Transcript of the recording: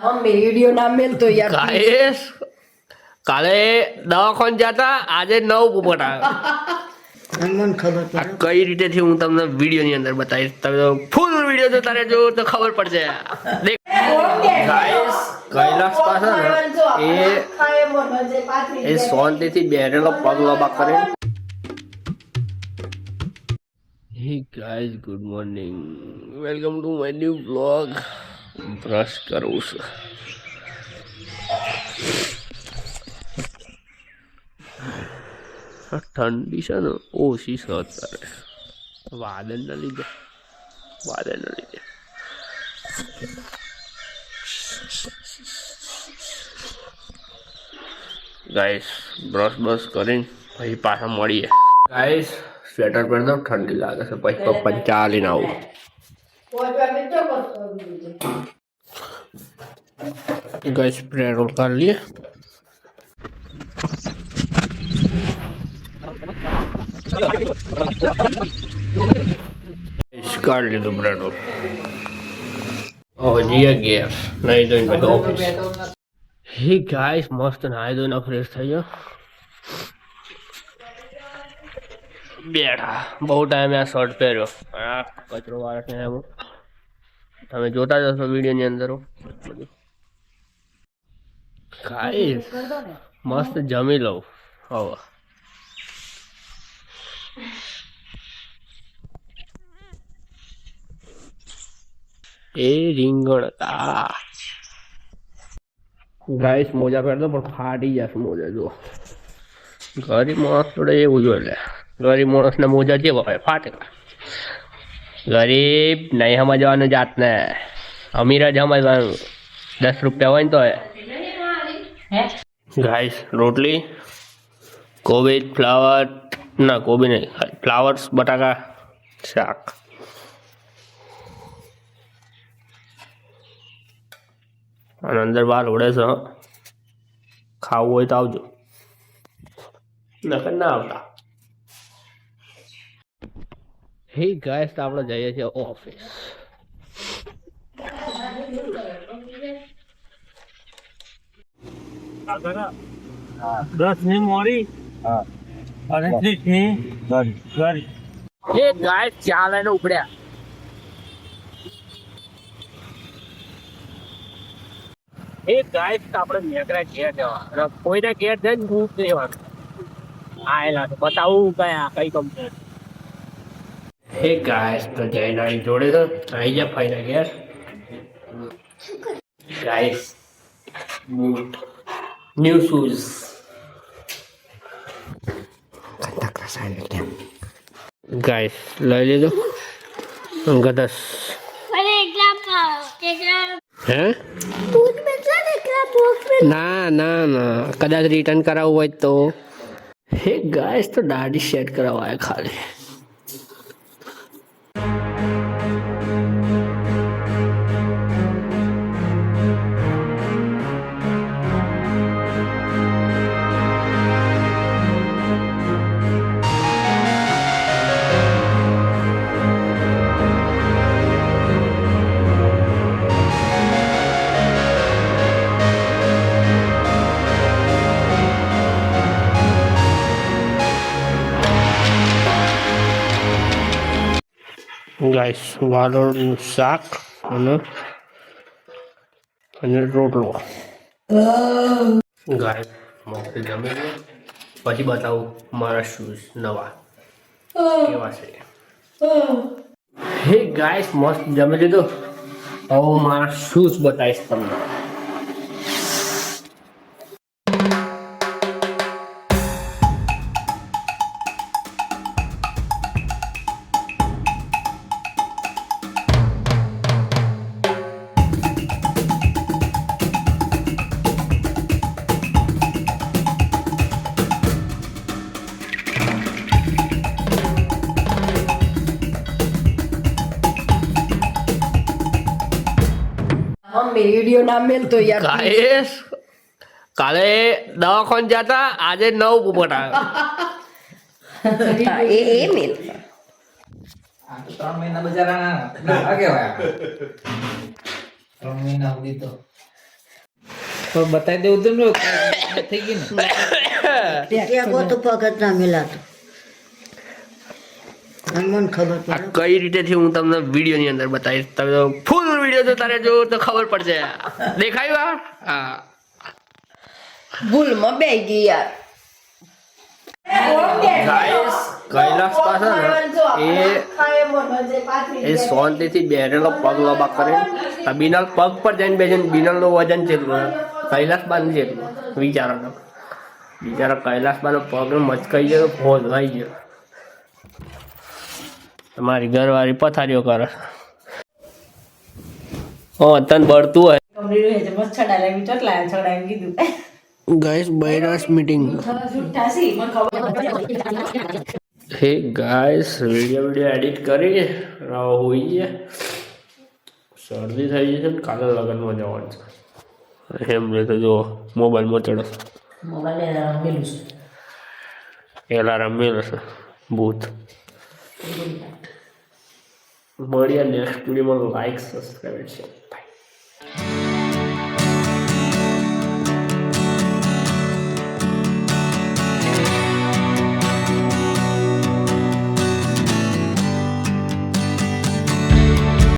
Mummy video ના મેલતો યાર guys કાલે દવાખાને જતા આજે નવ પોપટ આવ્યો મને ખબર આ કઈ રીતે થી હું તમને વિડીયો ની અંદર બતાવીશ તમે ફૂલ વિડીયો જોતા રહેજો તો ખબર પડશે ગાઈસ કૈલાસ પાસે એ શાંતિથી બેઠેલો પગ લોબા કરે હે guys good morning welcome to my new vlog brush કરું છું ઠંડી છે ને ઓછી છે અત્યારે વાદળના લીધે ગાઈસ બ્રશ કરીને પછી પાછા મળીએ ગાઈસ સ્વેટર પહેરી દઉં ઠંડી લાગે છે પછી પપ્પા ચાલીને આવું ગાઈસ પેટ્રોલ કાઢી લઈએ કાઢી લીધું પેટ્રોલ હજી ગેસ નહીં જોઈને પછી ઓફિસ હે ગાઈસ મસ્ત નાહી ધોઈને ફ્રેશ થઈ ગયો બેઠા બહુ ટાઈમે આ શર્ટ પહેર્યો આ કચરો વાળા છે એમ તમે જોતા જશો વિડીયોની અંદર ગાઈસ મસ્ત જમી લઉં હવે એ રીંગણ હતા ગાઈસ મોજા પહેરતો પણ ફાટી જશે મોજા જો ગરીબ માણસ જોડે એવું જો એટલે ગરીબ માણસના મોજા જેવા હોય ફાટેલા ગરીબ નહીં સમજવાનું જાતને અમીર જ સમજવાનું 10 રૂપિયા હોય ને તો ગાઈસ રોટલી કોબી ફ્લાવર ના કોબી નહીં ફ્લાવર્સ બટાકા શાક અને અંદર બાર ઉડે છે ખાવું હોય તો આવજો નકર ના આવતા હે ગાઈસ તો આપણે જઈએ છીએ ઓફિસ દસ ની મોરી અને 30 ની ઘરી એ ગાઈસ ચાલે ને ઉપડ્યા એ ગાઈસ આપણે મેકરા ઘેર જવા કોઈના ઘેર જઈને ભૂખ લેવાનું આયેલા તો બતાવું કયા કઈ કંપની હે ગાઈસ તો જયનાની જોડે તો આવી જા ફાઈના ઘેર guys boot new shoes guys લઈ લીધો ગદસ હે ના ના ના કદાચ રિટર્ન કરાવવું હોય તો હે ગાઈસ તો દાઢી સેટ કરાવવાય ખાલી ગાઈસ વાલોળનું શાક અને રોટલો ગાઈસ મસ્ત જમી લે પછી બતાવું મારા શૂઝ નવા કેવા છે હે ગાઈસ મસ્ત જમી લીધું હવે મારા શૂઝ બતાવીશ તમને મમ્મી વિડિયો ના મેલતો યાર ગાઈસ કાલે દવાખાને જતા આજે નવ પોપટ આવ્યો એ મેલ 3 મહિના બજારા ના કેવાય 3 મહિના સુધી તો તો બતાવી દેવું તું ને થઈ ગઈ ને ત્યાં ગો તો પગ જ ના મિલાતો અને મને ખબર આ પડે કઈ રીતે થી હું તમને વિડીયો ની અંદર બતાવીશ. તમે તો ફૂલ વિડીયો જો તારે જો તો ખબર પડશે. દેખાયું હા ભૂલમાં બે ગઈ યાર ગાઈસ કૈલાસ પાસે ને એ શાંતિથી બેઠેલો પગ લોબા કરે. આ બિનલ પગ પર જઈને બેસીને બિનલ નું વજન કેટલું કૈલાસ બાન જેટલું વિચારો તમે. બિચારા કૈલાસ બાનો પગ મચકાઈ ગયો ભોજવાઈ ગયો. તમારી ઘરવાળી પથારીઓ કરે. તને બળતું હોય ગાઈસ બૈરાસ meeting. Hey guys video edit કરી હોઈ છે. શરદી થઈ જશે ને કાલે લગ્નમાં જવાનું છે એમ રે. તો જો મોબાઈલમાં ચડો એલાર્મ મેળો છે ભૂત. મળીએ નેક્સ્ટ વિડીયોમાં. લાઈક સબસ્ક્રાઈબ છે. બાય.